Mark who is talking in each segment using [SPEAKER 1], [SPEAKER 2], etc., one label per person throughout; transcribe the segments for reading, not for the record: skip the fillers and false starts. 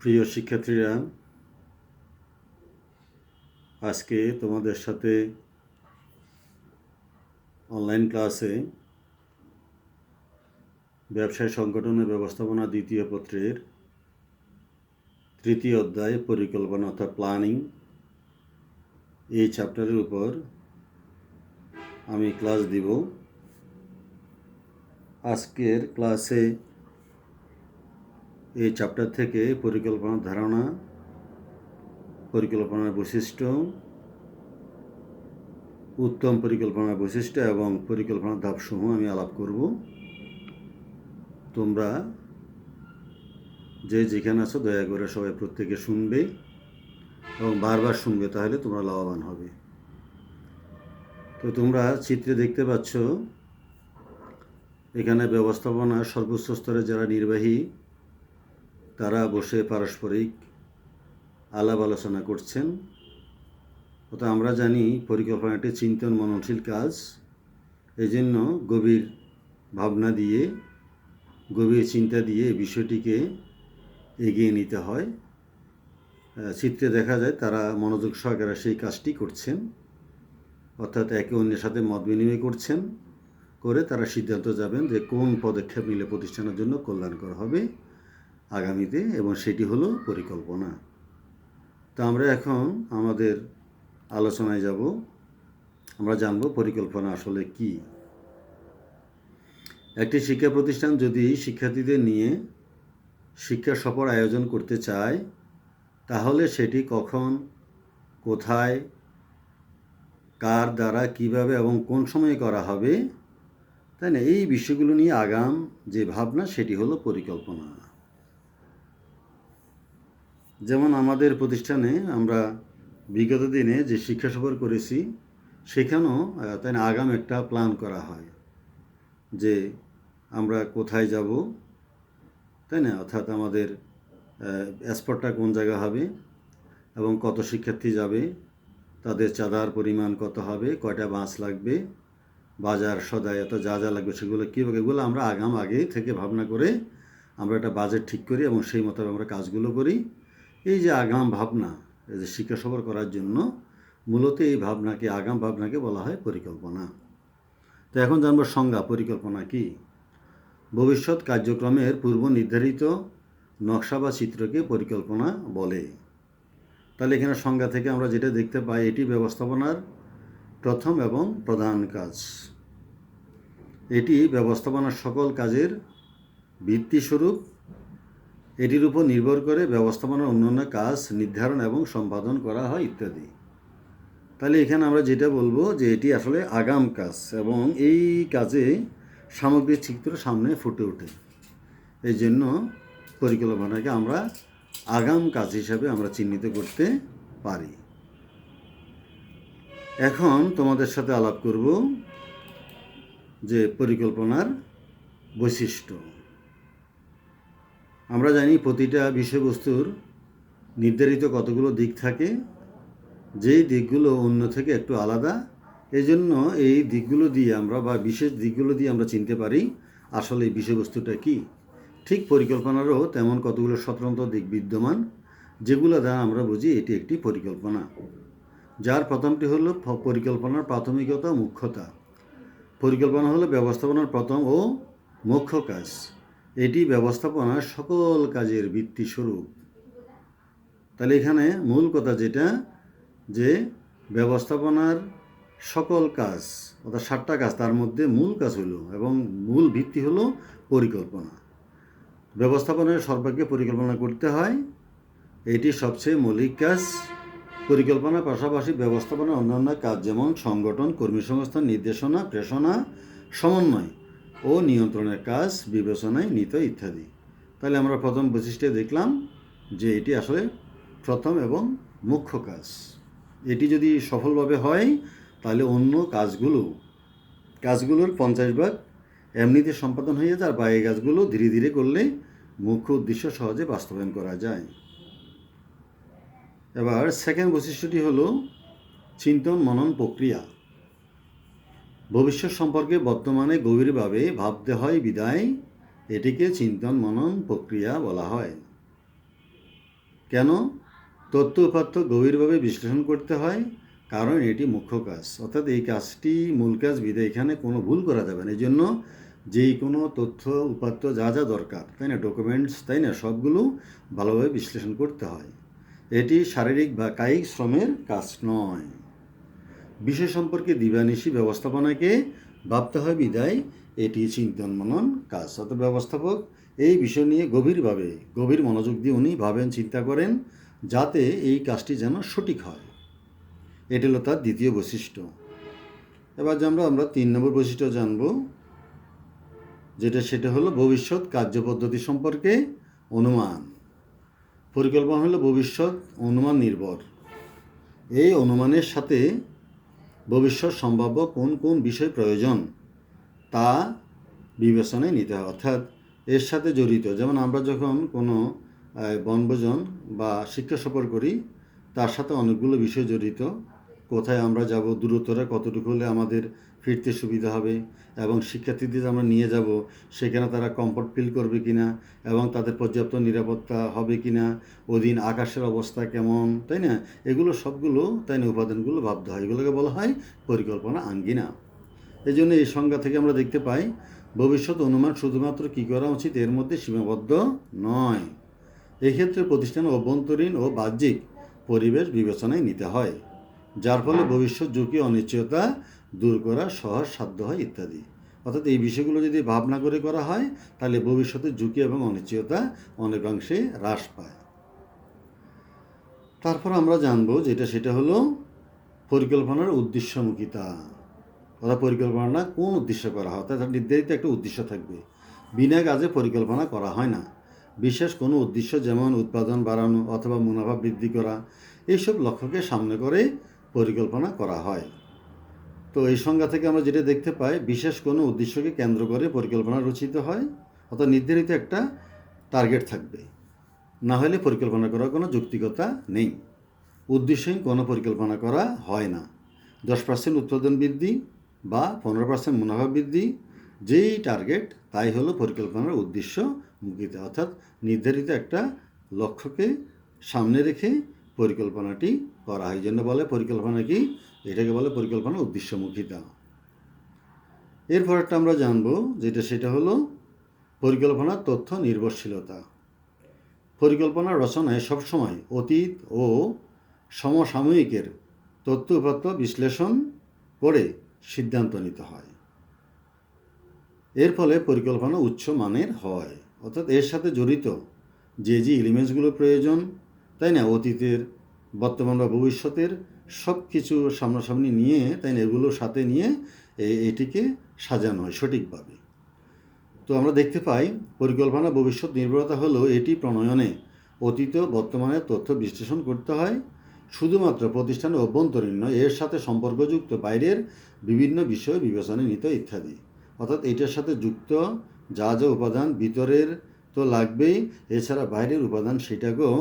[SPEAKER 1] প্রিয় শিক্ষার্থীরা, আজকে তোমাদের সাথে অনলাইন ক্লাসে ব্যবসায় সংগঠন ও ব্যবস্থাপনা দ্বিতীয় পত্রের তৃতীয় অধ্যায় পরিকল্পনা অর্থাৎ প্ল্যানিং এই চ্যাপ্টারের উপর আমি ক্লাস দিব। আজকের ক্লাসে এই চ্যাপ্টার থেকে পরিকল্পনার ধারণা, পরিকল্পনার বৈশিষ্ট্য, উত্তম পরিকল্পনার বৈশিষ্ট্য এবং পরিকল্পনার ধাপসমূহ আমি আলাপ করব। তোমরা যে যেখানে আছো দয়া করে সবাই প্রত্যেকে শুনবে এবং বারবার শুনবে, তাহলে তোমরা লাভবান হবে। তো তোমরা চিত্রে দেখতে পাচ্ছ, এখানে ব্যবস্থাপনার সর্বোচ্চ স্তরে যারা নির্বাহী তারা বসে পারস্পরিক আলাপ আলোচনা করছেন। অর্থাৎ আমরা জানি পরিকল্পনা একটি চিন্তন মননশীল কাজ, এই জন্য গভীর ভাবনা দিয়ে, গভীর চিন্তা দিয়ে বিষয়টিকে এগিয়ে নিতে হয়। চিত্রে দেখা যায় তারা মনোযোগ সহকারে সেই কাজটি করছেন, অর্থাৎ একে অন্যের সাথে মত বিনিময় করছেন, করে তারা সিদ্ধান্ত যাবেন যে কোন পদক্ষেপ নিলে প্রতিষ্ঠানের জন্য কল্যাণকর হবে আগামীতে, এবং সেটি হলো পরিকল্পনা। তো আমরা এখন আমাদের আলোচনায় যাব। আমরা জানব পরিকল্পনা আসলে কি। একটি শিক্ষা প্রতিষ্ঠান যদি শিক্ষার্থীদের নিয়ে শিক্ষা সফর আয়োজন করতে চায়, তাহলে সেটি কখন, কোথায়, কার দ্বারা, কিভাবে এবং কোন সময়ে করা হবে, তাই না, এই বিষয়গুলো নিয়ে আগাম যে ভাবনা সেটি হলো পরিকল্পনা। যেমন আমাদের প্রতিষ্ঠানে আমরা বিগত দিনে যে শিক্ষা সফর করেছি, সেখানেও তাই না আগাম একটা প্ল্যান করা হয় যে আমরা কোথায় যাব, তাই না, অর্থাৎ আমাদের স্পটটা কোন জায়গা হবে এবং কত শিক্ষার্থী যাবে, তাদের চাঁদার পরিমাণ কত হবে, কয়টা বাস লাগবে, বাজার সদাই এত যা যা লাগবে সেগুলো কীভাবে, এগুলো আমরা আগে থেকে ভাবনা করে আমরা একটা বাজেট ঠিক করি এবং সেই মতো আমরা কাজগুলো করি। এই যে আগাম ভাবনা, এই যে শিক্ষা সফর করার জন্য মূলত এই ভাবনাকে, আগাম ভাবনাকে বলা হয় পরিকল্পনা। তো এখন জানবো সংজ্ঞা, পরিকল্পনা কি। ভবিষ্যৎ কার্যক্রমের পূর্ব নির্ধারিত নকশা বা চিত্রকে পরিকল্পনা বলে। তাহলে এখানে সংজ্ঞা থেকে আমরা যেটা দেখতে পাই, এটি ব্যবস্থাপনার প্রথম এবং প্রধান কাজ। এটি ব্যবস্থাপনার সকল কাজের ভিত্তিস্বরূপ। এটির উপর নির্ভর করে ব্যবস্থাপনার অন্যান্য কাজ নির্ধারণ এবং সম্পাদন করা হয় ইত্যাদি। তাহলে এখানে আমরা যেটা বলবো যে এটি আসলে আগাম কাজ এবং এই কাজে সামগ্রিক চিত্র সামনে ফুটে ওঠে। এই জন্য পরিকল্পনাকে আমরা আগাম কাজ হিসাবে আমরা চিহ্নিত করতে পারি। এখন তোমাদের সাথে আলাপ করব যে পরিকল্পনার বৈশিষ্ট্য। আমরা জানি প্রতিটা বিষয়বস্তুর নির্ধারিত কতগুলো দিক থাকে, যেই দিকগুলো অন্য থেকে একটু আলাদা। এই জন্য এই দিকগুলো দিয়ে আমরা, বা বিশেষ দিকগুলো দিয়ে আমরা চিনতে পারি আসলে এই বিষয়বস্তুটা কী। ঠিক পরিকল্পনারও তেমন কতগুলো স্বতন্ত্র দিক বিদ্যমান, যেগুলো দ্বারা আমরা বুঝি এটি একটি পরিকল্পনা। যার প্রথমটি হলো পরিকল্পনার প্রাথমিকতা, মুখ্যতা। পরিকল্পনা হলো ব্যবস্থাপনার প্রথম ও মুখ্য কাজ। এটি ব্যবস্থাপনার সকল কাজের ভিত্তিস্বরূপ। তাহলে এখানে মূল কথা যেটা, যে ব্যবস্থাপনার সকল কাজ অর্থাৎ 7টা কাজ, তার মধ্যে মূল কাজ হলো এবং মূল ভিত্তি হলো পরিকল্পনা। ব্যবস্থাপনার সর্বাগ্রে পরিকল্পনা করতে হয়, এটি সবচেয়ে মৌলিক কাজ। পরিকল্পনার পাশাপাশি ব্যবস্থাপনার অন্যান্য কাজ যেমন সংগঠন, কর্মসংস্থান, নির্দেশনা, প্রেষণা, সমন্বয় ও নিয়ন্ত্রণের কাজ বিবেচনায় নিত ইত্যাদি। তাহলে আমরা প্রথম বৈশিষ্ট্যে দেখলাম যে এটি আসলে প্রথম এবং মুখ্য কাজ। এটি যদি সফলভাবে হয় তাহলে অন্য কাজগুলোর 50 ভাগ এমনিতে সম্পাদন হয়ে যায়, আর বাকি কাজগুলো ধীরে ধীরে করলে মুখ্য উদ্দেশ্য সহজে বাস্তবায়ন করা যায়। এবার সেকেন্ড বৈশিষ্ট্যটি হলো চিন্তন মনন প্রক্রিয়া। ভবিষ্যৎ সম্পর্কে বর্তমানে গভীরভাবে ভাবতে হয় বিধায় এটিকে চিন্তন মনন প্রক্রিয়া বলা হয়। কেন? তথ্য উপাত্ত গভীরভাবে বিশ্লেষণ করতে হয়, কারণ এটি মুখ্য কাজ। অর্থাৎ এই কাজটি মূল কাজ বিধায় এখানে কোনো ভুল করা যাবে না। এই জন্য যেই কোনো তথ্য উপাত্ত যা যা দরকার, তাই না, ডকুমেন্টস, তাই না, সবগুলো ভালোভাবে বিশ্লেষণ করতে হয়। এটি শারীরিক বা কায়িক শ্রমের কাজ নয়। বিষয় সম্পর্কে দিবানিশি ব্যবস্থাপনাকে ভাবতে হয় বিধায় এটি চিন্তন মনন কাজ। অর্থাৎ ব্যবস্থাপক এই বিষয় নিয়ে গভীর মনোযোগ দিয়ে উনি ভাবেন, চিন্তা করেন, যাতে এই কাজটি যেন সঠিক হয়। এটি হলো তার দ্বিতীয় বৈশিষ্ট্য। এবার আমরা 3 নম্বর বৈশিষ্ট্য জানব, সেটা হলো ভবিষ্যৎ কার্যপদ্ধতি সম্পর্কে অনুমান। পরিকল্পনা হলো ভবিষ্যৎ অনুমান নির্ভর। এই অনুমানের সাথে ভবিষ্যৎ সম্ভাব্য কোন কোন বিষয় প্রয়োজন তা বিবেচনায় নিতে হয়। অর্থাৎ এর সাথে জড়িত, যেমন আমরা যখন কোনো বনভোজন বা শিক্ষা সফর করি, তার সাথে অনেকগুলো বিষয় জড়িত। কোথায় আমরা যাব, দূরত্বটা কতটুকু হলে আমাদের ফিরতে সুবিধা হবে, এবং শিক্ষার্থীদের আমরা নিয়ে যাব সেখানে তারা কমফর্ট ফিল করবে কিনা, এবং তাদের পর্যাপ্ত নিরাপত্তা হবে কিনা, ওদিন আকাশের অবস্থা কেমন, তাই না, এগুলো সবগুলো, তাই না, উপাদানগুলো ভাবতে হয়। এগুলোকে বলা হয় পরিকল্পনা আঙ্গিনা। এই জন্য এই সংজ্ঞা থেকে আমরা দেখতে পাই ভবিষ্যৎ অনুমান শুধুমাত্র কী করা উচিত এর মধ্যে সীমাবদ্ধ নয়। এক্ষেত্রে প্রতিষ্ঠানের অভ্যন্তরীণ ও বাহ্যিক পরিবেশ বিবেচনায় নিতে হয়, যার ফলে ভবিষ্যৎ ঝুঁকি অনিশ্চয়তা দূর করা সহজ সাধ্য হয় ইত্যাদি। অর্থাৎ এই বিষয়গুলো যদি ভাবনা করে করা হয়, তাহলে ভবিষ্যতের ঝুঁকি এবং অনিশ্চয়তা অনেকাংশে হ্রাস পায়। তারপর আমরা জানবো সেটা হলো পরিকল্পনার উদ্দেশ্যমুখিতা। অর্থাৎ পরিকল্পনা কোন উদ্দেশ্য করা হয়, অর্থাৎ নির্ধারিত একটা উদ্দেশ্য থাকবে। বিনা কাজে পরিকল্পনা করা হয় না। বিশেষ কোনো উদ্দেশ্য, যেমন উৎপাদন বাড়ানো অথবা মুনাফা বৃদ্ধি করা, এইসব লক্ষ্যকে সামনে করে পরিকল্পনা করা হয়। তো এই সংজ্ঞা থেকে আমরা যেটা দেখতে পাই, বিশেষ কোনো উদ্দেশ্যকে কেন্দ্র করে পরিকল্পনা রচিত হয়। অর্থাৎ নির্ধারিত একটা টার্গেট থাকবে, না হলে পরিকল্পনা করার কোনো যৌক্তিকতা নেই। উদ্দেশ্যহীন কোনো পরিকল্পনা করা হয় না। 10% উৎপাদন বৃদ্ধি বা 15% মুনাফা বৃদ্ধি, যেই টার্গেট তাই হলো পরিকল্পনার উদ্দেশ্য মুখিতা। অর্থাৎ নির্ধারিত একটা লক্ষ্যকে সামনে রেখে পরিকল্পনাটি করা হয়। জন্য বলে পরিকল্পনা কি, এটাকে বলে পরিকল্পনা উদ্দেশ্যমুখিতা। এরপর আমরা জানবো সেটা হলো পরিকল্পনার তথ্য নির্ভরশীলতা। পরিকল্পনা রচনায় সবসময় অতীত ও সমসাময়িকের তথ্য উপাত্ত বিশ্লেষণ করে সিদ্ধান্ত নিতে হয়। এর ফলে পরিকল্পনা উচ্চ মানের হয়। অর্থাৎ এর সাথে জড়িত যে এলিমেন্টসগুলো প্রয়োজন, তাই না, অতীতের, বর্তমান বা ভবিষ্যতের সব কিছু সামনাসামনি নিয়ে, তাই না, এগুলোর সাথে নিয়ে এটিকে সাজানো হয় সঠিকভাবে। তো আমরা দেখতে পাই পরিকল্পনা ভবিষ্যৎ নির্ভরতা হলো এটি প্রণয়নে অতীত বর্তমানের তথ্য বিশ্লেষণ করতে হয়। শুধুমাত্র প্রতিষ্ঠানের অভ্যন্তরীণ নয়, এর সাথে সম্পর্কযুক্ত বাইরের বিভিন্ন বিষয় বিবেচনায় নিতে ইত্যাদি। অর্থাৎ এটার সাথে যুক্ত যা যা উপাদান ভিতরের তো লাগবেই, এছাড়া বাইরের উপাদান সেটাকেও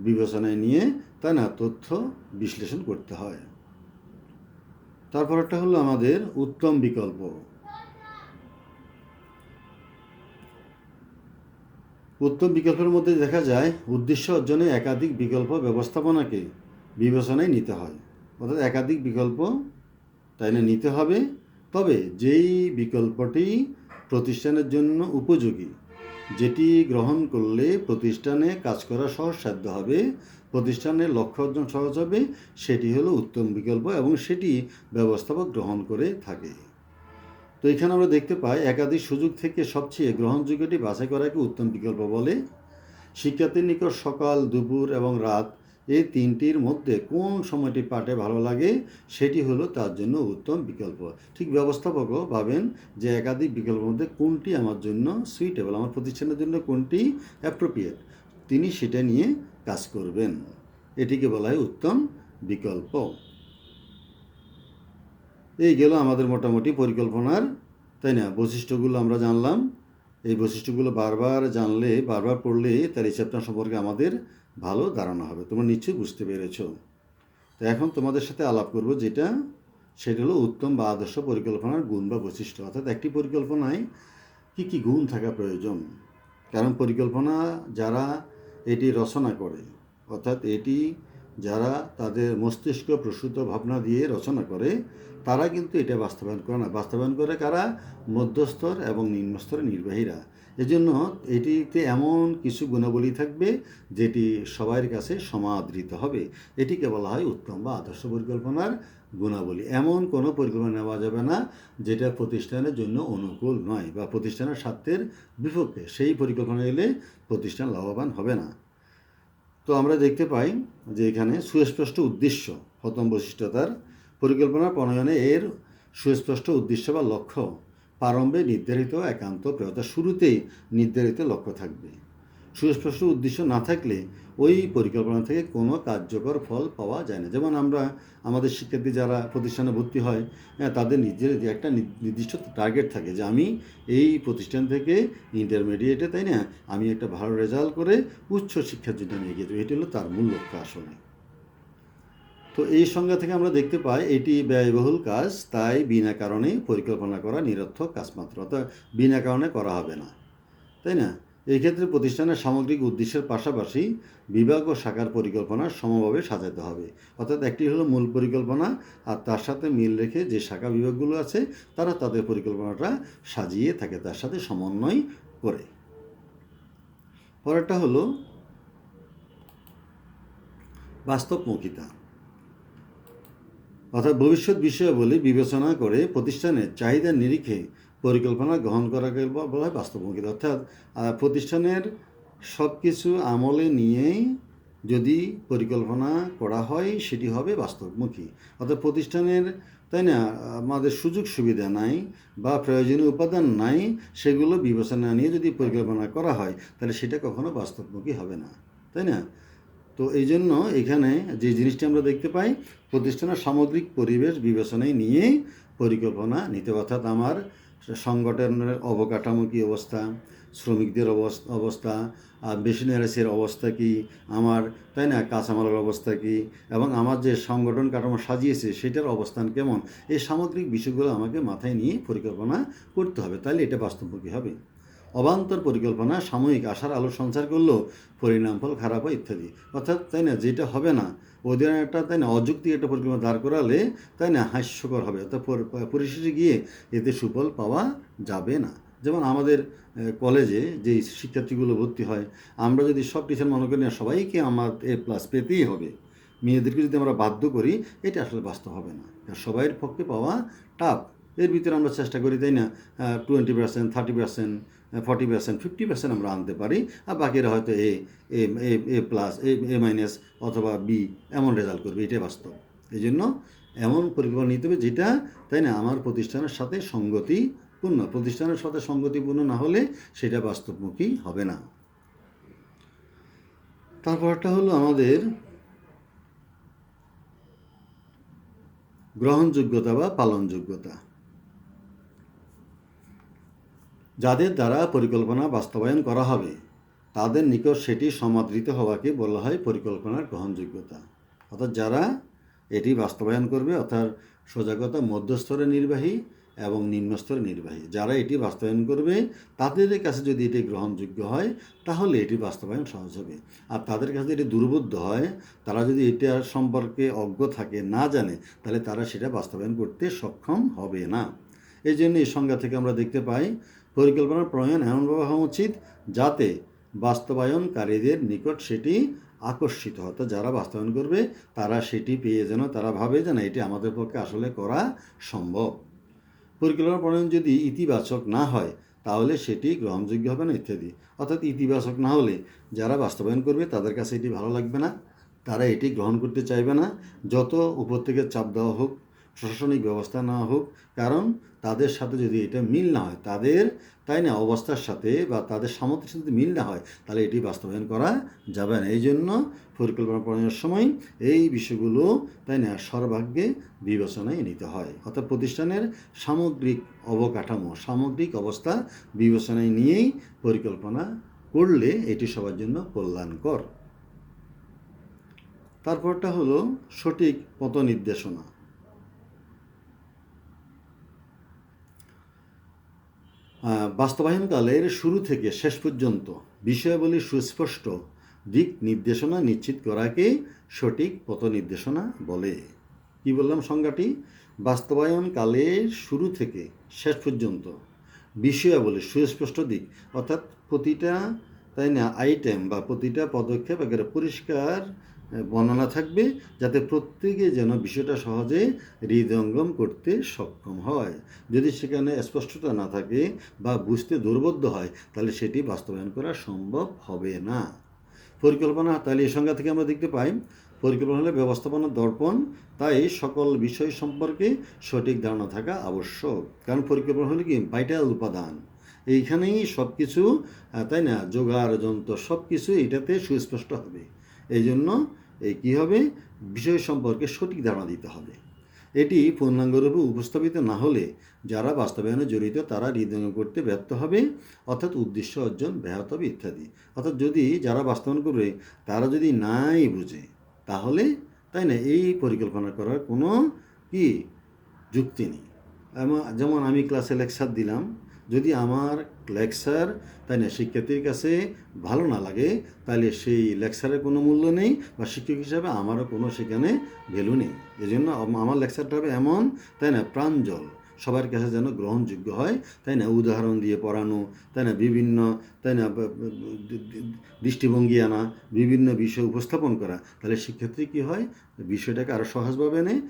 [SPEAKER 1] বিবেচনায় নিয়ে, তাই না, তথ্য বিশ্লেষণ করতে হয়। তারপর একটা হলো আমাদের উত্তম বিকল্প। উত্তম বিকল্পের মধ্যে দেখা যায় উদ্দেশ্য অর্জনে একাধিক বিকল্প ব্যবস্থাপনাকে বিবেচনায় নিতে হয়। অর্থাৎ একাধিক বিকল্প, তাই না, নিতে হবে। তবে যেই বিকল্পটি প্রতিষ্ঠানের জন্য উপযোগী, যেটি গ্রহণ করলে প্রতিষ্ঠানে কাজ করা সহজসাধ্য হবে, প্রতিষ্ঠানের লক্ষ্য অর্জন সহজ হবে, সেটি হলো উত্তম বিকল্প, এবং সেটি ব্যবস্থাপক গ্রহণ করে থাকে। তো এখানে আমরা দেখতে পাই একাধিক সুযোগ থেকে সবচেয়ে গ্রহণযোগ্যটি বাছাই করাকে উত্তম বিকল্প বলে। শিক্ষার্থীর নিকট সকাল, দুপুর এবং রাত এই তিনটির মধ্যে কোন সময়টি পাঠে ভালো লাগে, সেটি হলো তার জন্য উত্তম বিকল্প। ঠিক ব্যবস্থাপকও ভাবেন যে একাধিক বিকল্পের মধ্যে কোনটি আমার জন্য সুইটেবল, আমার প্রতিষ্ঠানের জন্য কোনটি অ্যাপ্রোপ্রিয়েট, তিনি সেটা নিয়ে কাজ করবেন। এটিকে বলা হয় উত্তম বিকল্প। এই গেল আমাদের মোটামুটি পরিকল্পনার, তাই না, বৈশিষ্ট্যগুলো আমরা জানলাম। এই বৈশিষ্ট্যগুলো বারবার জানলে, বারবার পড়লে তার এই চ্যাপ্টার সম্পর্কে আমাদের ভালো ধারণা হবে। তোমরা নিশ্চয়ই বুঝতে পেরেছ। তো এখন তোমাদের সাথে আলাপ করব সেটা হলো উত্তম বা আদর্শ পরিকল্পনার গুণ বা বৈশিষ্ট্য। অর্থাৎ একটি পরিকল্পনায় কী কী গুণ থাকা প্রয়োজন। কারণ পরিকল্পনা যারা এটি রচনা করে, অর্থাৎ এটি যারা তাদের মস্তিষ্ক প্রসূত ভাবনা দিয়ে রচনা করে তারা কিন্তু এটা বাস্তবায়ন করে না। বাস্তবায়ন করে কারা? মধ্যস্তর এবং নিম্নস্তরের নির্বাহীরা। এজন্য এটিতে এমন কিছু গুণাবলী থাকবে যেটি সবার কাছে সমাদৃত হবে। এটিকে বলা হয় উত্তম বা আদর্শ পরিকল্পনার গুণাবলী। এমন কোনো পরিকল্পনা নেওয়া যাবে না যেটা প্রতিষ্ঠানের জন্য অনুকূল নয় বা প্রতিষ্ঠানের স্বার্থের বিপক্ষে। সেই পরিকল্পনা এলে প্রতিষ্ঠান লাভবান হবে না। তো আমরা দেখতে পাই যে এখানে সুস্পষ্ট উদ্দেশ্য প্রথম বৈশিষ্ট্যতার পরিকল্পনা প্রণয়নে এর সুস্পষ্ট উদ্দেশ্য বা লক্ষ্য প্রারম্ভে নির্ধারিত একান্ত প্রয়তা শুরুতেই নির্ধারিত লক্ষ্য থাকবে। সুস্পষ্ট উদ্দেশ্য না থাকলে ওই পরিকল্পনা থেকে কোনো কার্যকর ফল পাওয়া যায় না। যেমন আমরা আমাদের শিক্ষার্থী যারা প্রতিষ্ঠানে ভর্তি হয়, তাদের নিজের একটা নির্দিষ্ট টার্গেট থাকে যে আমি এই প্রতিষ্ঠান থেকে ইন্টারমিডিয়েটে, তাই না, আমি একটা ভালো রেজাল্ট করে উচ্চ শিক্ষার জন্য নিয়ে গিয়ে, এটি হলো তার মূল লক্ষ্য আসলে। তো এই সংজ্ঞা থেকে আমরা দেখতে পাই এটি ব্যয়বহুল কাজ, তাই বিনা কারণে পরিকল্পনা করা নিরর্থক কাজ মাত্র, অর্থাৎ বিনা কারণে করা হবে না, তাই না। এই ক্ষেত্রে প্রতিষ্ঠানের সামগ্রিক উদ্দেশ্যের পাশাপাশি বিভাগ ও শাখার পরিকল্পনা সমভাবে সাজাতে হবে। অর্থাৎ একটি হলো মূল পরিকল্পনা, আর তার সাথে মিল রেখে যে শাখা বিভাগগুলো আছে তারা তাদের পরিকল্পনাটা সাজিয়ে থাকে তার সাথে সমন্বয় করে। পরেরটা হলো বাস্তবমুখিতা, অর্থাৎ ভবিষ্যৎ বিষয়াবলী বিবেচনা করে প্রতিষ্ঠানের চাহিদার নিরিখে পরিকল্পনা গ্রহণ করাকে বলা হয় বাস্তবমুখিতা। অর্থাৎ প্রতিষ্ঠানের সব কিছু আমলে নিয়েই যদি পরিকল্পনা করা হয় সেটি হবে বাস্তবমুখী। অর্থাৎ প্রতিষ্ঠানের, তাই না, আমাদের সুযোগ সুবিধা নাই বা প্রয়োজনীয় উপাদান নাই, সেগুলো বিবেচনা নিয়ে যদি পরিকল্পনা করা হয় তাহলে সেটা কখনো বাস্তবমুখী হবে না, তাই না। তো এই জন্য এখানে যে জিনিসটি আমরা দেখতে পাই, প্রতিষ্ঠানের সামগ্রিক পরিবেশ বিবেচনায় নিয়ে পরিকল্পনা নিতে, অর্থাৎ আমার সংগঠনের অবকাঠামো কী অবস্থা, শ্রমিকদের অবস্থা, মেশিনারিসের অবস্থা কী, আমার, তাই না, কাঁচামালের অবস্থা কী, এবং আমার যে সংগঠন কাঠামো সাজিয়েছে সেটার অবস্থান কেমন, এই সামগ্রিক বিষয়গুলো আমাকে মাথায় নিয়ে পরিকল্পনা করতে হবে, তাহলে এটা বাস্তবমুখী হবে। অবান্তর পরিকল্পনা সাময়িক আশার আলো সঞ্চার করলেও পরিণামফল খারাপ হয় ইত্যাদি। অর্থাৎ, তাই না, যেটা হবে না ওদের একটা, তাই না, অযৌক্তিক একটা পরিকল্পনা দাঁড় করালে, তাই না, হাস্যকর হবে, অর্থাৎ পরিশেষে গিয়ে এতে সুফল পাওয়া যাবে না। যেমন আমাদের কলেজে যে শিক্ষার্থীগুলো ভর্তি হয়, আমরা যদি সব টিচার মনে করি না সবাইকে আমার A+ পেতেই হবে, মেয়েদেরকে যদি আমরা বাধ্য করি, এটা আসলে বাস্তব হবে না, সবাইয়ের পক্ষে পাওয়া টাফ। এর ভিতরে আমরা চেষ্টা করি, তাই না, 20%, 30%, 40%, 50% আমরা আনতে পারি, আর বাকিরা হয়তো A+, A- অথবা বি এমন রেজাল্ট করবে, এটাই বাস্তব। এই জন্য এমন পরিকল্পনা নিতে হবে যেটা, তাই না, আমার প্রতিষ্ঠানের সাথে সঙ্গতিপূর্ণ। প্রতিষ্ঠানের সাথে সঙ্গতিপূর্ণ না হলে সেটা বাস্তবমুখী হবে না। তারপরটা হলো আমাদের গ্রহণযোগ্যতা বা পালনযোগ্যতা। যাদের দ্বারা পরিকল্পনা বাস্তবায়ন করা হবে তাদের নিকট সেটি সমাদৃত হওয়াকে বলা হয় পরিকল্পনার গ্রহণযোগ্যতা। অর্থাৎ যারা এটি বাস্তবায়ন করবে, অর্থাৎ সোজা কথা মধ্যস্তরের নির্বাহী এবং নিম্নস্তরের নির্বাহী, যারা এটি বাস্তবায়ন করবে তাদের কাছে যদি এটি গ্রহণযোগ্য হয় তাহলে এটি বাস্তবায়ন সহজ হবে। আর তাদের কাছে এটি দুর্বোধ্য হয়, তারা যদি এটা সম্পর্কে অজ্ঞ থাকে, না জানে, তাহলে তারা সেটা বাস্তবায়ন করতে সক্ষম হবে না। এই জন্য এই সংজ্ঞা থেকে আমরা দেখতে পাই পরিকল্পনার প্রণয়ন এমনভাবে হওয়া উচিত যাতে বাস্তবায়নকারীদের নিকট সেটি আকর্ষিত হতো। যারা বাস্তবায়ন করবে তারা সেটি পেয়ে যেন তারা ভাবে যে না, এটি আমাদের পক্ষে আসলে করা সম্ভব। পরিকল্পনা প্রণয়ন যদি ইতিবাচক না হয় তাহলে সেটি গ্রহণযোগ্য হবে না ইত্যাদি। অর্থাৎ ইতিবাচক না হলে যারা বাস্তবায়ন করবে তাদের কাছে এটি ভালো লাগবে না, তারা এটি গ্রহণ করতে চাইবে না, যত উপর থেকে চাপ দেওয়া হোক, প্রশাসনিক ব্যবস্থা নেওয়া হোক, কারণ তাদের সাথে যদি এটা মিল না হয়, তাদের, তাই না, অবস্থার সাথে বা তাদের সামর্থ্যের সাথে মিল না হয়, তাহলে এটি বাস্তবায়ন করা যাবে না। এই জন্য পরিকল্পনা প্রণয়নের সময় এই বিষয়গুলো, তাই না, সর্বাগ্রে বিবেচনায় নিতে হয়। অর্থাৎ প্রতিষ্ঠানের সামগ্রিক অবকাঠামো, সামগ্রিক অবস্থা বিবেচনায় নিয়েই পরিকল্পনা করলে এটি সবার জন্য কল্যাণকর। তারপরটা হলো সঠিক পথ নির্দেশনা। বাস্তবায়নকালের শুরু থেকে শেষ পর্যন্ত বিষয়াবলী সুস্পষ্ট দিক নির্দেশনা নিশ্চিত করাকে সঠিক পথ নির্দেশনা বলে। কি বললাম সংজ্ঞাটি? বাস্তবায়নকালের শুরু থেকে শেষ পর্যন্ত বিষয়াবলী সুস্পষ্ট দিক, অর্থাৎ প্রতিটা আইটেম বা প্রতিটা পদক্ষেপ একেবারে পরিষ্কার বর্ণনা থাকবে, যাতে প্রত্যেকে যেন বিষয়টা সহজে হৃদয়ঙ্গম করতে সক্ষম হয়। যদি সেখানে স্পষ্টতা না থাকে বা বুঝতে দুর্বোধ্য হয়, তাহলে সেটি বাস্তবায়ন করা সম্ভব হবে না। পরিকল্পনা, তাহলে এই সংজ্ঞা থেকে আমরা দেখতে পাই পরিকল্পনা হলে ব্যবস্থাপনার দর্পণ, তাই সকল বিষয় সম্পর্কে সঠিক ধারণা থাকা আবশ্যক। কারণ পরিকল্পনা হলে কি ভাইটাল উপাদান, এইখানেই সব কিছু জোগাড় যন্ত্র সব কিছু এটাতে সুস্পষ্ট হবে। এই জন্য কী হবে, বিষয় সম্পর্কে সঠিক ধারণা দিতে হবে। এটি পূর্ণাঙ্গরূপে উপস্থাপিত না হলে যারা বাস্তবায়নে জড়িত তারা হৃদয়ঙ্গম করতে ব্যর্থ হবে, অর্থাৎ উদ্দেশ্য অর্জন ব্যাহত হবে ইত্যাদি। অর্থাৎ যদি যারা বাস্তবায়ন করবে তারা যদি নাই বুঝে, তাহলে এই পরিকল্পনা করার কোনো যুক্তি নেই। যেমন আমি ক্লাসে লেকচার দিলাম, যদি আমার লেকচার শিক্ষার্থীর কাছে ভালো না লাগে, তাহলে সেই লেকচারের কোনো মূল্য নেই, বা শিক্ষক হিসাবে আমারও কোনো সেখানে ভ্যালু নেই। এই জন্য আমার লেকচারটা হবে এমন প্রাঞ্জল, সবার কাছে যেন গ্রহণযোগ্য হয়, উদাহরণ দিয়ে পড়ানো, বিভিন্ন দৃষ্টিভঙ্গি আনা, বিভিন্ন বিষয় উপস্থাপন করা, তাহলে শিক্ষার্থী কী হয়, বিষয়টাকে আরও সহজভাবে নেয়,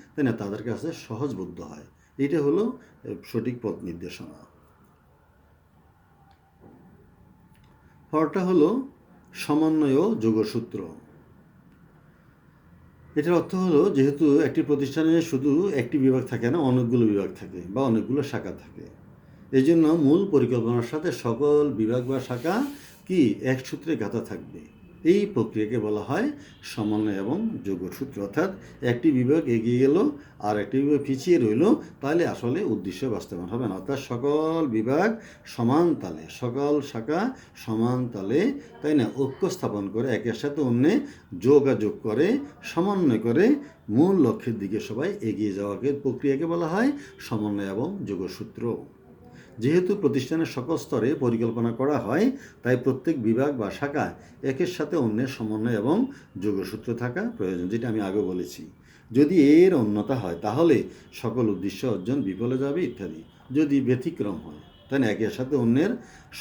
[SPEAKER 1] তাদের কাছে সহজবোধ্য হয়। এইটা হলো সঠিক পথ নির্দেশনা। পরটা হলো সমন্বয় ও যোগসূত্র। এটার অর্থ হলো, যেহেতু একটি প্রতিষ্ঠানে শুধু একটি বিভাগ থাকে না, অনেকগুলো বিভাগ থাকে বা অনেকগুলো শাখা থাকে। এই জন্য মূল পরিকল্পনার সাথে সকল বিভাগ বা শাখা এক সূত্রে গাঁথা থাকবে। এই প্রক্রিয়াকে বলা হয় সমন্বয় এবং যোগসূত্র। অর্থাৎ একটি বিভাগ এগিয়ে গেল আর একটি বিভাগ পিছিয়ে রইল, তাহলে আসলে উদ্দেশ্য বাস্তবায়ন হবে না। অর্থাৎ সকল বিভাগ সমান তালে, সকল শাখা সমান তালে ঐক্য স্থাপন করে একের সাথে অন্যে যোগাযোগ করে সমন্বয় করে মূল লক্ষ্যের দিকে সবাই এগিয়ে যাওয়াকে প্রক্রিয়াকে বলা হয় সমন্বয় এবং যোগসূত্র। যেহেতু প্রতিষ্ঠানের সকল স্তরে পরিকল্পনা করা হয়, তাই প্রত্যেক বিভাগ বা শাখা একের সাথে অন্যের সমন্বয় এবং যোগসূত্র থাকা প্রয়োজন, যেটা আমি আগে বলেছি। যদি এর অন্যতা হয়, তাহলে সকল উদ্দেশ্য অর্জন বিফলে যাবে ইত্যাদি। যদি ব্যতিক্রম হয়, একের সাথে অন্যের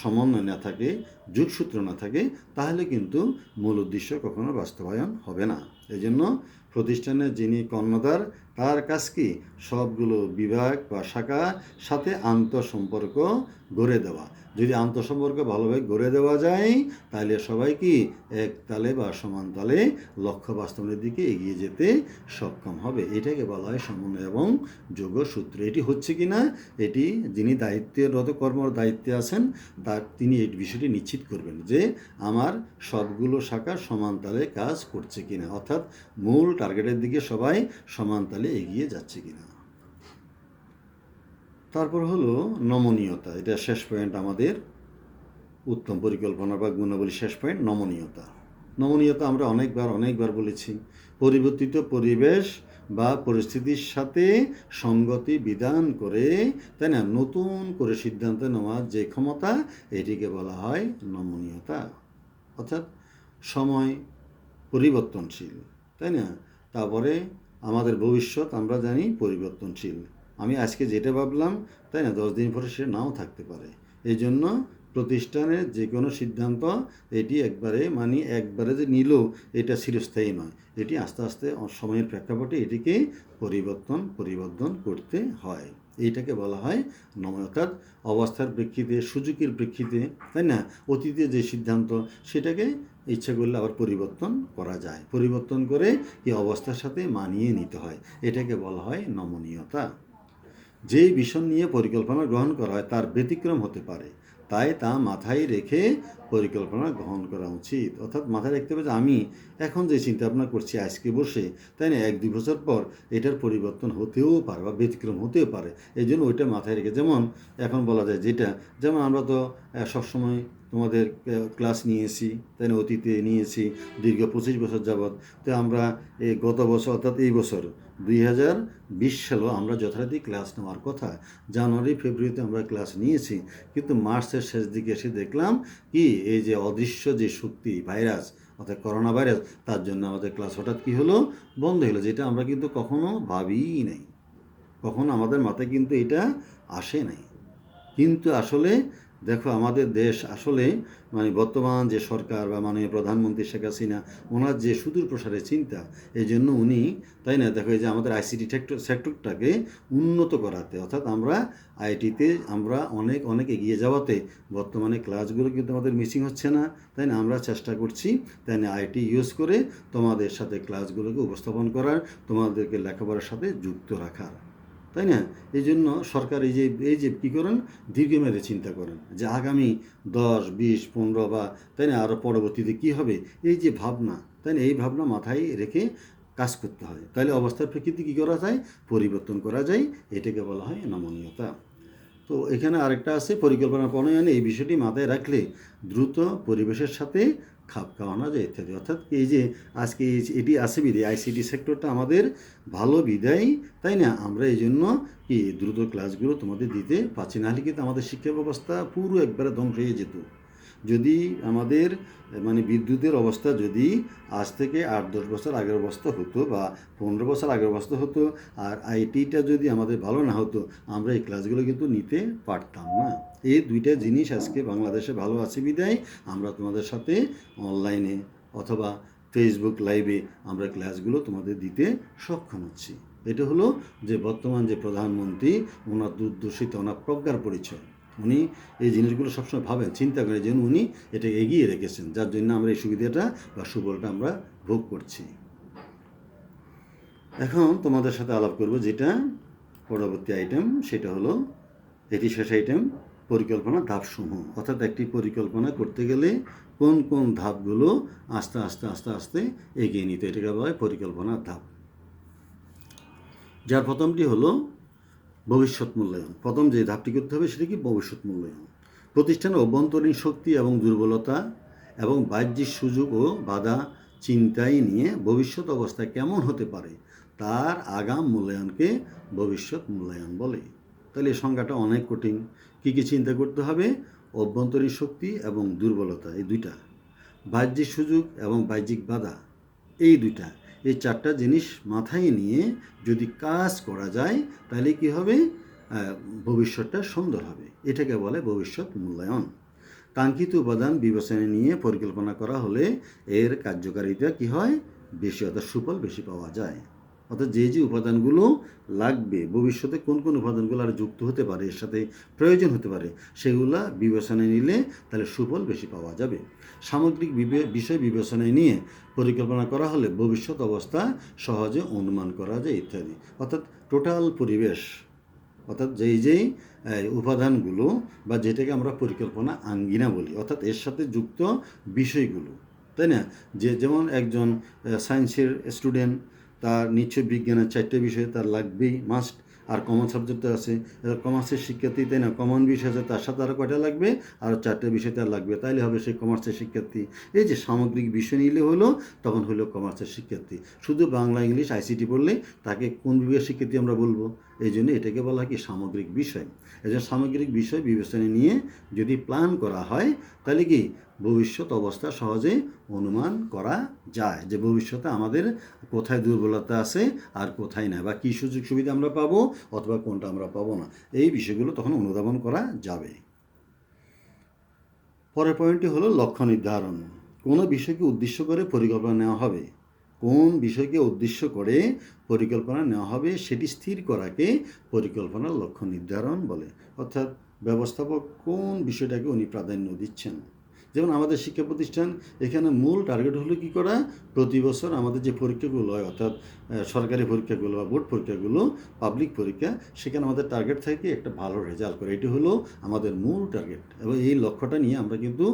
[SPEAKER 1] সমন্বয় না থাকে, যোগসূত্র না থাকে, তাহলে কিন্তু মূল উদ্দেশ্য কখনো বাস্তবায়ন হবে না। এই জন্য প্রতিষ্ঠানের যিনি কর্ণধার, তার কাজ কি সবগুলো বিভাগ বা শাখার সাথে আন্তঃসম্পর্ক গড়ে দেওয়া। যদি আন্তঃসম্পর্ক ভালোভাবে গড়ে দেওয়া যায়, তাহলে সবাই এক তালে বা সমান তালে লক্ষ্য বাস্তবায়নের দিকে এগিয়ে যেতে সক্ষম হবে। এটাকে বলা হয় সমন্বয় এবং যোগসূত্র। এটি হচ্ছে কি না, এটি যিনি দায়িত্বরত দায়িত্বে আছেন তিনি এই বিষয়টি নিশ্চিত করবেন যে আমার সবগুলো শাখা সমান তালে কাজ করছে কিনা, অর্থাৎ মূল টার্গেটের দিকে সবাই সমান তালে এগিয়ে যাচ্ছে কিনা। তারপর হলো নমনীয়তা। এটা শেষ পয়েন্ট আমাদের উত্তম পরিকল্পনা বা গুণাবলী শেষ পয়েন্ট নমনীয়তা। নমনীয়তা আমরা অনেকবার বলেছি, পরিবর্তিত পরিবেশ বা পরিস্থিতির সাথে সঙ্গতি বিধান করে নতুন করে সিদ্ধান্ত নেওয়ার যে ক্ষমতা, এটিকে বলা হয় নমনীয়তা। অর্থাৎ সময় পরিবর্তনশীল, তারপরে আমাদের ভবিষ্যৎ আমরা জানি পরিবর্তনশীল। আমি আজকে যেটা ভাবলাম 10 দিন পরে সে নাও থাকতে পারে। এই জন্য প্রতিষ্ঠানের যে কোনো সিদ্ধান্ত এটি একবারে যে নিল এটা চিরস্থায়ী নয়, এটি আস্তে আস্তে সময়ের প্রেক্ষাপটে এটিকে পরিবর্তন করতে হয়। এইটাকে বলা হয় নমনীয়তা। অবস্থার প্রেক্ষিতে, সুযোগের প্রেক্ষিতে, অতীতে যে সিদ্ধান্ত সেটাকে ইচ্ছা করলে আবার পরিবর্তন করা যায়, পরিবর্তন করে এই অবস্থার সাথে মানিয়ে নিতে হয়। এটাকে বলা হয় নমনীয়তা। যেই বিষয় নিয়ে পরিকল্পনা গ্রহণ করা হয় তার ব্যতিক্রম হতে পারে, তাই তা মাথায় রেখে পরিকল্পনা গ্রহণ করা উচিত। অর্থাৎ মাথায় রাখতে হবে যে আমি এখন যে চিন্তা ভাবনা করছি আজকে বসে, 1-2 বছর পর এটার পরিবর্তন হতেও পারে বা ব্যতিক্রম হতেও পারে। এই জন্য ওইটা মাথায় রেখে, যেমন এখন বলা যায় যেমন আমরা তো সবসময় তোমাদের ক্লাস নিয়েছি, অতীতে নিয়েছি দীর্ঘ 25 বছর যাবৎ। তো আমরা গত বছর অর্থাৎ এই বছর 2020 সালেও আমরা যথারীতি ক্লাস নেওয়ার কথা, জানুয়ারি ফেব্রুয়ারিতে আমরা ক্লাস নিয়েছি, কিন্তু মার্চের শেষ দিকে এসে দেখলাম এই যে অদৃশ্য যে শক্তি ভাইরাস অর্থাৎ করোনা ভাইরাস, তার জন্য আমাদের ক্লাস হঠাৎ কী হলো, বন্ধ হলো, যেটা আমরা কিন্তু কখনো ভাবিই নাই, কখনো আমাদের মাথায় কিন্তু এটা আসে নাই। কিন্তু আসলে দেখো আমাদের দেশ আসলে মানে বর্তমান যে সরকার বা মাননীয় প্রধানমন্ত্রী শেখ হাসিনা, ওনার যে সুদূর প্রসারের চিন্তা, এই জন্য উনি, তাই না, দেখো এই যে আমাদের আইসিটি সেক্টরটাকে উন্নত করাতে, অর্থাৎ আমরা আইটিতে আমরা অনেক অনেক এগিয়ে যাওয়াতে বর্তমানে ক্লাসগুলো কিন্তু আমাদের মিসিং হচ্ছে না, তাই না, আমরা চেষ্টা করছি, তাই না, আইটি ইউজ করে তোমাদের সাথে ক্লাসগুলোকে উপস্থাপন করার, তোমাদেরকে লেখাপড়ার সাথে যুক্ত রাখার, তাই না। এই জন্য সরকার এই যে কী করেন, দীর্ঘমেয়াদে চিন্তা করেন যে আগামী 10, 20, 15 বা, তাই না, আরও পরবর্তীতে কী হবে, এই যে ভাবনা, তাই না, এই ভাবনা মাথায় রেখে কাজ করতে হয়। তাহলে অবস্থার প্রকৃতি কী করা যায়, পরিবর্তন করা যায়, এটাকে বলা হয় নমনীয়তা। তো এখানে আরেকটা আছে পরিকল্পনা প্রণয়নে, এই বিষয়টি মাথায় রাখলে দ্রুত পরিবেশের সাথে খাপ খাওয়ানো যায় ইত্যাদি। অর্থাৎ এই যে আজকে এটি আছে বিদায়, আইসিটি সেক্টরটা আমাদের ভালো বিদায়, তাই না, আমরা এই জন্য কি দ্রুত ক্লাসগুলো তোমাদের দিতে পারছি, নাহলে কিন্তু আমাদের শিক্ষা ব্যবস্থা পুরো একবারে ধ্বংস হয়ে যেত। যদি আমাদের মানে বিদ্যুতের অবস্থা যদি আজ থেকে 8-10 বছর আগের অবস্থা হতো বা 15 বছর আগের অবস্থা হতো, আর আইটিটা যদি আমাদের ভালো না হতো, আমরা এই ক্লাসগুলো কিন্তু নিতে পারতাম না। এই দুইটা জিনিস আজকে বাংলাদেশে ভালো আছে বিদায় আমরা তোমাদের সাথে অনলাইনে অথবা ফেসবুক লাইভে আমরা ক্লাসগুলো তোমাদের দিতে সক্ষম হচ্ছি। এটা হলো যে বর্তমান যে প্রধানমন্ত্রী, ওনার দূরদর্শিতা, ওনার প্রজ্ঞার পরিচয়। উনি এই জিনিসগুলো সবসময় ভাবেন, চিন্তা করে, যেন উনি এটা এগিয়ে রেখেছেন, যার জন্য আমরা এই সুবিধাটা বা সুফলটা আমরা ভোগ করছি। এখন তোমাদের সাথে আলাপ করব যেটা পরবর্তী আইটেম, সেটা হলো এটি শেষ আইটেম, পরিকল্পনা ধাপসমূহ। অর্থাৎ একটি পরিকল্পনা করতে গেলে কোন কোন ধাপগুলো আস্তে আস্তে আস্তে আস্তে এগিয়ে নিতে, এটাকে বলা হয় পরিকল্পনার ধাপ। যার প্রথমটি হলো ভবিষ্যৎ মূল্যায়ন। প্রথম যে ধাপটি করতে হবে সেটা কি, ভবিষ্যৎ মূল্যায়ন। প্রতিষ্ঠানের অভ্যন্তরীণ শক্তি এবং দুর্বলতা এবং বাহ্যিক সুযোগ ও বাধা চিন্তায় নিয়ে ভবিষ্যৎ অবস্থা কেমন হতে পারে তার আগাম মূল্যায়নকে ভবিষ্যৎ মূল্যায়ন বলে। তাহলে এই সংজ্ঞাটা অনেক কঠিন। কী কী চিন্তা করতে হবে, অভ্যন্তরীণ শক্তি এবং দুর্বলতা এই দুইটা, বাহ্যিক সুযোগ এবং বাহ্যিক বাধা এই দুইটা, এই চারটা জিনিস মাথায় নিয়ে যদি কাজ করা যায় তাহলে কি হবে, ভবিষ্যৎটা সুন্দর হবে। এটাকে বলে ভবিষ্যৎ মূল্যায়ন। কাঙ্ক্ষিত উপাদান বিবেচনায় নিয়ে পরিকল্পনা করা হলে এর কার্যকারিতা কি হয়, বেশি, অর্থাৎ সুফল বেশি পাওয়া যায়। অর্থাৎ যে উপাদানগুলো লাগবে, ভবিষ্যতে কোন কোন উপাদানগুলো আর যুক্ত হতে পারে, এর সাথে প্রয়োজন হতে পারে, সেগুলা বিবেচনায় নিলে তাহলে সুফল বেশি পাওয়া যাবে। সামগ্রিক বিষয় বিবেচনায় নিয়ে পরিকল্পনা করা হলে ভবিষ্যৎ অবস্থা সহজে অনুমান করা যায় ইত্যাদি। অর্থাৎ টোটাল পরিবেশ, অর্থাৎ যেই উপাদানগুলো বা যেটাকে আমরা পরিকল্পনা আঙ্গিনা বলি, অর্থাৎ এর সাথে যুক্ত বিষয়গুলো, তাই না। যেমন একজন সায়েন্সের স্টুডেন্ট, তার নিশ্চয় বিজ্ঞানের 4টে বিষয় তার লাগবেই, মাস্ট। আর কমন সাবজেক্ট আছে, কমার্সের শিক্ষার্থী, তাই না, কমন বিষয় আছে, তার সাথে আরও কয়টা লাগবে, আরও 4টে বিষয় তার লাগবে, তাইলে হবে সেই কমার্সের শিক্ষার্থী। এই যে সামগ্রিক বিষয় নিলে হলো, তখন হলো কমার্সের শিক্ষার্থী। শুধু বাংলা ইংলিশ আইসিটি পড়লে তাকে কোন বিভাগের শিক্ষার্থী আমরা বলবো, এই জন্য এটাকে বলা হয় কি সামগ্রিক বিষয়। এই জন্য সামগ্রিক বিষয় বিবেচনা নিয়ে যদি প্ল্যান করা হয় তাহলে কি ভবিষ্যৎ অবস্থা সহজে অনুমান করা যায়, যে ভবিষ্যতে আমাদের কোথায় দুর্বলতা আছে আর কোথায় নাই, বা কী সুযোগ সুবিধা আমরা পাবো অথবা কোনটা আমরা পাবো না, এই বিষয়গুলো তখন অনুধাবন করা যাবে। পরের পয়েন্টটি হলো লক্ষ্য নির্ধারণ। কোনো বিষয়কে উদ্দেশ্য করে পরিকল্পনা নেওয়া হবে, কোন বিষয়কে উদ্দেশ্য করে পরিকল্পনা নেওয়া হবে সেটি স্থির করাকে পরিকল্পনার লক্ষ্য নির্ধারণ বলে। অর্থাৎ ব্যবস্থাপক কোন বিষয়টাকে উনি প্রাধান্য দিচ্ছেন। যেমন আমাদের শিক্ষা প্রতিষ্ঠান, এখানে মূল টার্গেট হলো কী করা, প্রতি বছর আমাদের যে পরীক্ষাগুলো হয়, অর্থাৎ সরকারি পরীক্ষাগুলো বা বোর্ড পরীক্ষাগুলো, পাবলিক পরীক্ষা, সেখানে আমাদের টার্গেট থাকে একটা ভালো রেজাল্ট করে, এটি হলো আমাদের মূল টার্গেট। এবং এই লক্ষ্যটা নিয়ে আমরা কিন্তু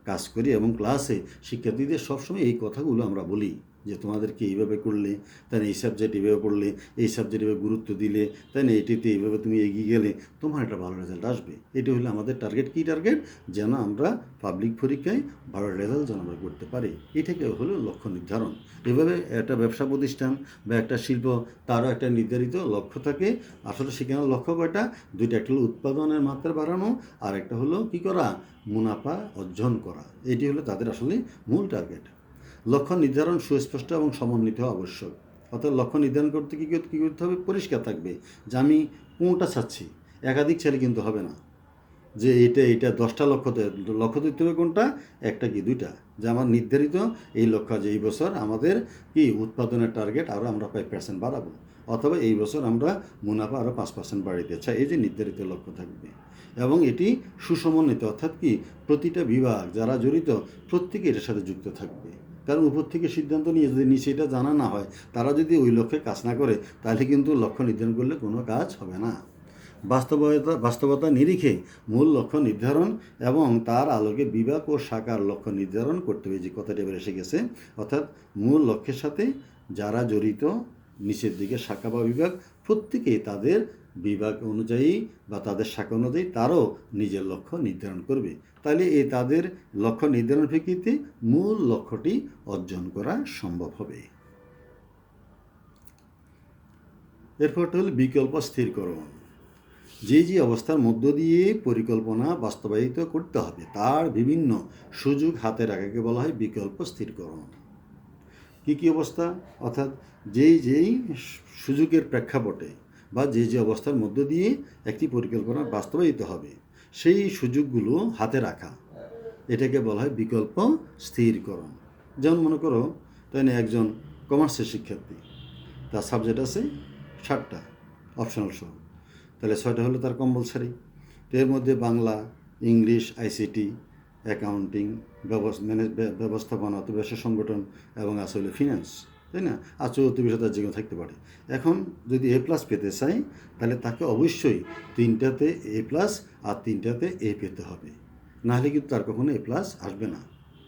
[SPEAKER 1] কাজ করি এবং ক্লাসে শিক্ষার্থীদের সবসময় এই কথাগুলো আমরা বলি যে তোমাদেরকে এইভাবে করলে, তাই না, এই সাবজেক্ট এইভাবে পড়লে, এই সাবজেক্ট এভাবে গুরুত্ব দিলে, তাই না, এটিতে এইভাবে তুমি এগিয়ে গেলে তোমার একটা ভালো রেজাল্ট আসবে। এটি হলো আমাদের টার্গেট। কী টার্গেট, যেন আমরা পাবলিক পরীক্ষায় ভালো রেজাল্ট যেন আমরা করতে পারি, এটাকে হলো লক্ষ্য নির্ধারণ। এভাবে একটা ব্যবসা প্রতিষ্ঠান বা একটা শিল্প, তারও একটা নির্ধারিত লক্ষ্য থাকে। আসলে সেখানে লক্ষ্য কয়টা, দুইটা, একটা হলো উৎপাদনের মাত্রা বাড়ানো, আর একটা হলো কী করা, মুনাফা অর্জন করা। এটি হলো তাদের আসলে মূল টার্গেট। লক্ষ্য নির্ধারণ সুস্পষ্ট এবং সমন্বিত হওয়া আবশ্যক। অর্থাৎ লক্ষ্য নির্ধারণ করতে কী করতে হবে? পরিষ্কার থাকবে যে আমি কোনটা চাচ্ছি। একাধিক চাইলে কিন্তু হবে না যে এটা 10টা লক্ষ্য দিতে হবে কোনটা, একটা কি 2টা, যে আমার নির্ধারিত এই লক্ষ্য যে এই বছর আমাদের কি উৎপাদনের টার্গেট আরও আমরা 5% বাড়াবো, অথবা এই বছর আমরা মুনাফা আরও 5% বাড়াইতে চাই। এই যে নির্ধারিত লক্ষ্য থাকবে এবং এটি সুসমন্বিত, অর্থাৎ কি প্রতিটা বিভাগ যারা জড়িত প্রত্যেকে এটার সাথে যুক্ত থাকবে। কারণ উপর থেকে সিদ্ধান্ত নিয়ে যদি নিচে এটা জানা না হয়, তারা যদি ওই লক্ষ্যে কাজ না করে, তাহলে কিন্তু লক্ষ্য নির্ধারণ করলে কোনো কাজ হবে না। বাস্তবতা নিরিখে মূল লক্ষ্য নির্ধারণ এবং তার আলোকে বিভাগ ও শাখার লক্ষ্য নির্ধারণ করতে হবে, যে কথাটি এবার এসে গেছে। অর্থাৎ মূল লক্ষ্যের সাথে যারা জড়িত নিচের দিকে শাখা বা বিভাগ, প্রত্যেকেই তাদের বিভাগ অনুযায়ী বা তাদের শাখা অনুযায়ী তারও নিজের লক্ষ্য নির্ধারণ করবে। তাহলে এই তাদের লক্ষ্য নির্ধারণ ভিত্তিতে মূল লক্ষ্যটি অর্জন করা সম্ভব হবে। এরপরটা হল বিকল্প স্থিরকরণ। যে অবস্থার মধ্য দিয়ে পরিকল্পনা বাস্তবায়িত করতে হবে তার বিভিন্ন সুযোগ হাতে রাখাকে বলা হয় বিকল্প স্থিরকরণ। কী অবস্থা? অর্থাৎ যেই সুযোগের প্রেক্ষাপটে বা যে অবস্থার মধ্য দিয়ে একটি পরিকল্পনা বাস্তবায়িত হবে সেই সুযোগগুলো হাতে রাখা, এটাকে বলা হয় বিকল্প স্থিরকরণ। যেমন মনে করো, তাই না, একজন কমার্সের শিক্ষার্থী, তার সাবজেক্ট আছে 7টা অপশনাল সহ, তাহলে 6টা হলো তার কম্পালসারি। তো এর মধ্যে বাংলা, ইংলিশ, আইসিটি, অ্যাকাউন্টিং, ব্যবস্থাপনা, ব্যবসা সংগঠন এবং আসলে ফিন্যান্স, তাই না, আর 4th বিষয় তার যেগুলো থাকতে পারে। এখন যদি A+ পেতে চাই, তাহলে তাকে অবশ্যই 3টাতে A+ আর 3টাতে A পেতে হবে, নাহলে কিন্তু তার কখনো A+ আসবে না।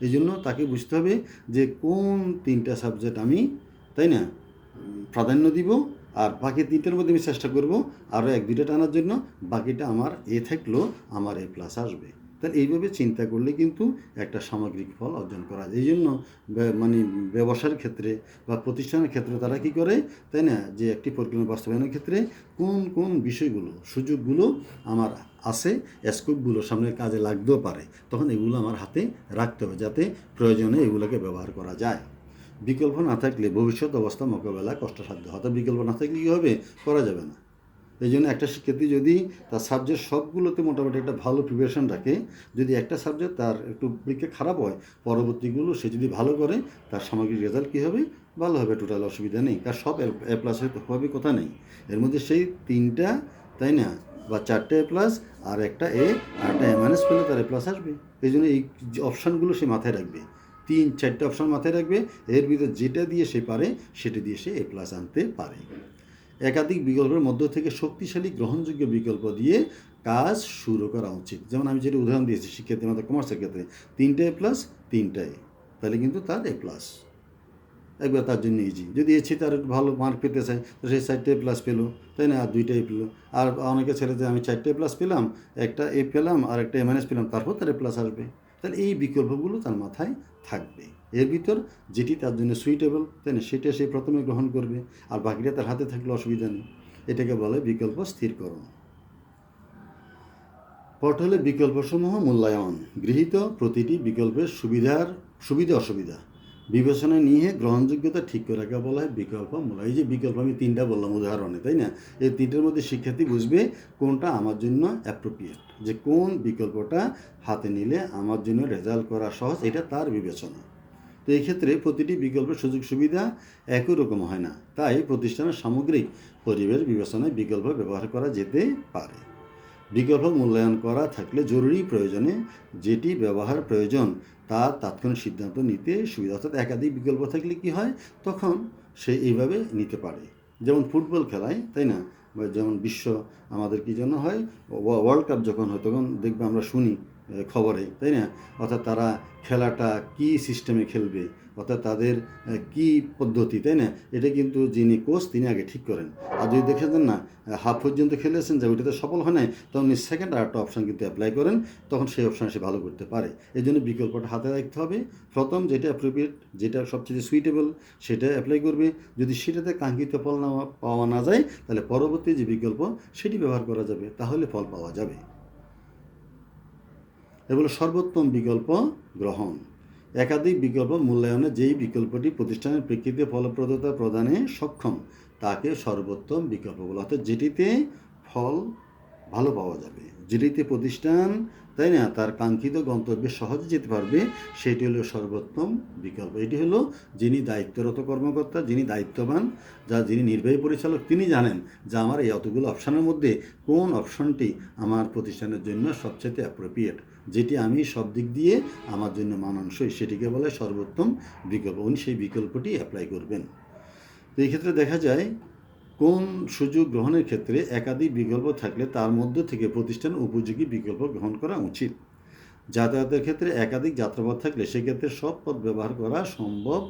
[SPEAKER 1] এই জন্য তাকে বুঝতে হবে যে কোন 3টা সাবজেক্ট আমি, তাই না, প্রাধান্য দিব, আর বাকি 3টার মধ্যে আমি চেষ্টা করব আরও 1-2টা টানার জন্য, বাকিটা আমার A থাকলেও আমার A+ আসবে। তাহলে এইভাবে চিন্তা করলে কিন্তু একটা সামগ্রিক ফল অর্জন করা যায়। এই জন্য মানে ব্যবসার ক্ষেত্রে বা প্রতিষ্ঠানের ক্ষেত্রে তারা কি করে, তাই না, যে একটি পরিকল্পনা বাস্তবায়নের ক্ষেত্রে কোন বিষয়গুলো, সুযোগগুলো আমার আছে, স্কোপগুলো সামনে কাজে লাগতেও পারে, তখন এগুলো আমার হাতে রাখতে হবে যাতে প্রয়োজনে এগুলোকে ব্যবহার করা যায়। বিকল্প না থাকলে ভবিষ্যৎ অবস্থা মোকাবেলা কষ্টসাধ্য। অর্থাৎ বিকল্প না থাকলে কী হবে? করা যাবে না। এই জন্য একটা শিক্ষার্থী যদি তার সাবজেক্ট সবগুলোতে মোটামুটি একটা ভালো প্রিপারেশন রাখে, যদি একটা সাবজেক্ট তার একটু পরীক্ষা খারাপ হয়, পরবর্তীগুলো সে যদি ভালো করে, তার সামগ্রিক রেজাল্ট কী হবে? ভালো হবে, টোটাল অসুবিধা নেই। তার সব A+ হবে কথা নেই, এর মধ্যে সেই 3টা, তাই না, বা 4টে A+ আর একটা A আর একটা A- পেলে তার A+ আসবে। এই জন্য এই অপশানগুলো সে মাথায় রাখবে, 3-4টে অপশান মাথায় রাখবে, এর ভিতরে যেটা দিয়ে সে পারে সেটা দিয়ে সে A+ আনতে পারে। একাধিক বিকল্পের মধ্য থেকে শক্তিশালী গ্রহণযোগ্য বিকল্প দিয়ে কাজ শুরু করা উচিত। যেমন আমি যেটা উদাহরণ দিয়েছি শিক্ষার্থী আমাদের কমার্সের ক্ষেত্রে 3টে A+, 3টা A, তাহলে কিন্তু তার A+, একবার তার জন্য ইজি। যদি এসে তার একটু ভালো মার্ক পেতে চায়, তো সেই 4টে A+ পেলো, তাই না, আর 2টা A পেলো। আর অনেকে ছেলে যে আমি 4টে A+ পেলাম, একটা A পেলাম আর একটা A- পেলাম, তারপর তার A+ আসবে। তাহলে এই বিকল্পগুলো তার মাথায় থাকবে। এর ভিতর যেটি তার জন্য সুইটেবল, তাই না, সেটা সে প্রথমে গ্রহণ করবে, আর বাকিটা তার হাতে থাকলে অসুবিধা নেই। এটাকে বলে বিকল্প স্থিরকরণ। হলে বিকল্পসমূহ মূল্যায়ন। গৃহীত প্রতিটি বিকল্পের সুবিধা অসুবিধা বিবেচনায় নিয়ে গ্রহণযোগ্যতা ঠিক করে রাখা বলা হয় বিকল্প মূল্যায়ন। এই যে বিকল্প আমি 3টা বললাম উদাহরণে, তাই না, এই 3টার মধ্যে শিক্ষার্থী বুঝবে কোনটা আমার জন্য অ্যাপ্রোপ্রিয়েট, যে কোন বিকল্পটা হাতে নিলে আমার জন্য রেজাল্ট করা সহজ, এটা তার বিবেচনা। তো এই ক্ষেত্রে প্রতিটি বিকল্পের সুযোগ সুবিধা একই রকম হয় না, তাই প্রতিষ্ঠানের সামগ্রিক পরিবেশ বিবেচনায় বিকল্প ব্যবহার করা যেতে পারে। বিকল্প মূল্যায়ন করা থাকলে জরুরি প্রয়োজনে যেটি ব্যবহার প্রয়োজন তার তাৎক্ষণিক সিদ্ধান্ত নিতে সুবিধা। অর্থাৎ একাধিক বিকল্প থাকলে কি হয়, তখন সে এইভাবে নিতে পারে। যেমন ফুটবল খেলায়, তাই না, যেমন আমাদের কী জন্য হয়, ওয়ার্ল্ড কাপ যখন হয় তখন দেখবে আমরা শুনি খবরে, তাই না, অর্থাৎ তারা খেলাটা কী সিস্টেমে খেলবে, অর্থাৎ তাদের কী পদ্ধতি, তাই না, এটা কিন্তু যিনি কোচ তিনি আগে ঠিক করেন। আর যদি দেখেছেন না হাফ পর্যন্ত খেলেছেন যে ওইটাতে সফল হয় নাই, তখন সেকেন্ড আর একটা অপশান কিন্তু অ্যাপ্লাই করেন, তখন সেই অপশানে সে ভালো করতে পারে। এই জন্য বিকল্পটা হাতে রাখতে হবে। প্রথম যেটা অ্যাপ্রোপ্রিয়েট, যেটা সবচেয়ে সুইটেবল, সেটা অ্যাপ্লাই করবে। যদি সেটাতে কাঙ্ক্ষিত ফল পাওয়া না যায়, তাহলে পরবর্তী যে বিকল্প সেটি ব্যবহার করা যাবে, তাহলে ফল পাওয়া যাবে। এগুলো সর্বোত্তম বিকল্প গ্রহণ। একাধিক বিকল্প মূল্যায়নে যেই বিকল্পটি প্রতিষ্ঠানের প্রেক্ষিতে ফলপ্রদতা প্রদানে সক্ষম তাকে সর্বোত্তম বিকল্প বলা, অর্থাৎ যেটিতে ফল ভালো পাওয়া যাবে, যেটিতে প্রতিষ্ঠান তাই না তার কাঙ্ক্ষিত গন্তব্যে সহজে যেতে পারবে, সেটি হলো সর্বোত্তম বিকল্প। এটি হলো যিনি দায়িত্বরত কর্মকর্তা, যিনি দায়িত্ববান, যিনি নির্বাহী পরিচালক, তিনি জানেন যে আমার এই অতগুলো অপশানের মধ্যে কোন অপশনটি আমার প্রতিষ্ঠানের জন্য সবচেয়ে অ্যাপ্রোপ্রিয়েট, যেটি আমি সব দিক দিয়ে আমার জন্য মানানসই, সেটিকে বলে সর্বোত্তম বিকল্প। উনি সেই বিকল্পটি অ্যাপ্লাই করবেন। তো এই ক্ষেত্রে দেখা যায় কোন সুযোগ গ্রহণের ক্ষেত্রে একাধিক বিকল্প থাকলে তার মধ্য থেকে প্রতিষ্ঠান উপযোগী বিকল্প গ্রহণ করা উচিত। যাতায়াতের ক্ষেত্রে একাধিক যাত্রাপথ থাকলে সেক্ষেত্রে সব পথ ব্যবহার করা সম্ভব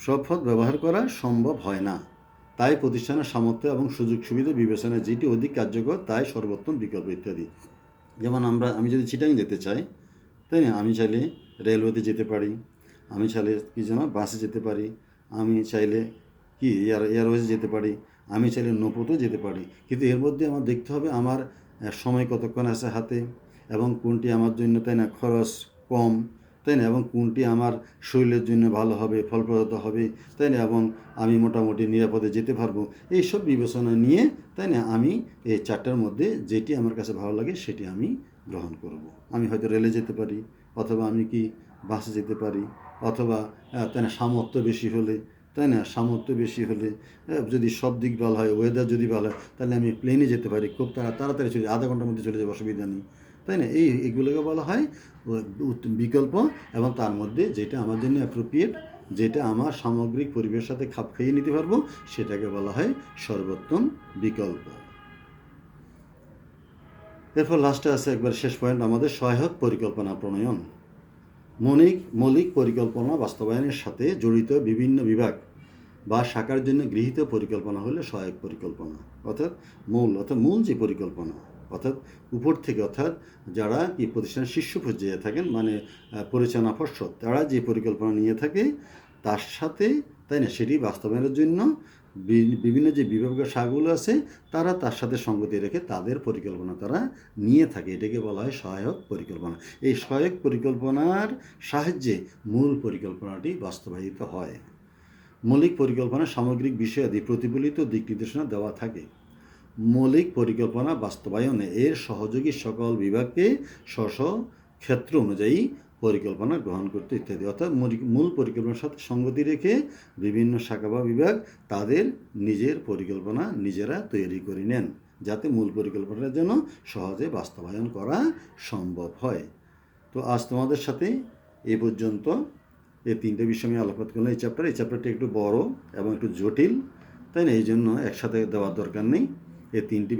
[SPEAKER 1] সব পথ ব্যবহার করা সম্ভব হয় না। তাই প্রতিষ্ঠানের সামর্থ্য এবং সুযোগ সুবিধা বিবেচনায় যেটি অধিক কার্যকর তাই সর্বোত্তম বিকল্প ইত্যাদি। যেমন আমি যদি চিটাং যেতে চাই, তাই না, আমি চাইলে রেলওয়েতে যেতে পারি, আমি চাইলে বাসে যেতে পারি, আমি চাইলে এয়ারওয়েজে যেতে পারি, আমি চাইলে নৌপথেও যেতে পারি। কিন্তু এর মধ্যে আমার দেখতে হবে আমার সময় কতক্ষণ আছে হাতে, এবং কোনটি আমার জন্য তাই না খরচ কম, তাই না, এবং কোনটি আমার শরীরের জন্য ভালো হবে, ফলপ্রদতা হবে, তাই না, এবং আমি মোটামুটি নিরাপদে যেতে পারবো। এইসব বিবেচনা নিয়ে তাই না আমি এই চারটার মধ্যে যেটি আমার কাছে ভালো লাগে সেটি আমি গ্রহণ করব। আমি হয়তো রেলে যেতে পারি, অথবা আমি বাসে যেতে পারি, অথবা তাই না সামর্থ্য বেশি হলে, তাই না সামর্থ্য বেশি হলে যদি সব দিক ভালো হয়, ওয়েদার যদি ভালো হয়, তাহলে আমি প্লেনে যেতে পারি, খুব তাড়াতাড়ি চলে, আধা ঘন্টার মধ্যে চলে যাবো, অসুবিধা নেই, তাই না। এগুলোকে বলা হয় বিকল্প, এবং তার মধ্যে যেটা আমার জন্য অ্যাপ্রোপ্রিয়েট, যেটা আমার সামগ্রিক পরিবেশের সাথে খাপ খাইয়ে নিতে পারবো, সেটাকে বলা হয় সর্বোত্তম বিকল্প। এরপর লাস্টে আছে একবার শেষ পয়েন্ট আমাদের সহায়ক পরিকল্পনা প্রণয়ন। মৌলিক পরিকল্পনা বাস্তবায়নের সাথে জড়িত বিভিন্ন বিভাগ বা শাখার জন্য গৃহীত পরিকল্পনা হলো সহায়ক পরিকল্পনা, অর্থাৎ মূল যে পরিকল্পনা, অর্থাৎ উপর থেকে, অর্থাৎ যারা প্রতিষ্ঠানের শীর্ষ পর্যায়ে থাকেন, মানে পরিচালনা পর্ষদ, তারা যে পরিকল্পনা নিয়ে থাকে তার সাথে তাই না সেটি বাস্তবায়নের জন্য বিভিন্ন যে বিভাগীয় শাখাগুলো আছে তারা তার সাথে সঙ্গতি রেখে তাদের পরিকল্পনা তারা নিয়ে থাকে, এটাকে বলা হয় সহায়ক পরিকল্পনা। এই সহায়ক পরিকল্পনার সাহায্যে মূল পরিকল্পনাটি বাস্তবায়িত হয়। মৌলিক পরিকল্পনা সামগ্রিক বিষয়াদি প্রতিফলিত দিক নির্দেশনা দেওয়া থাকে। মৌলিক পরিকল্পনা বাস্তবায়নে এর সহযোগী সকল বিভাগকে স্ব ক্ষেত্র অনুযায়ী পরিকল্পনা গ্রহণ করতে ইত্যাদি, অর্থাৎ মূল পরিকল্পনার সাথে সঙ্গতি রেখে বিভিন্ন শাখা বা বিভাগ তাদের নিজের পরিকল্পনা নিজেরা তৈরি করে নেন, যাতে মূল পরিকল্পনার জন্য সহজে বাস্তবায়ন করা সম্ভব হয়। তো আজ তোমাদের সাথে এ পর্যন্ত এই তিনটে বিষয় আমি আলোকপাত করলাম। এই চ্যাপ্টারটি একটু বড় এবং একটু জটিল, তাই না, এই জন্য একসাথে দেওয়ার দরকার নেই। এই তিনটি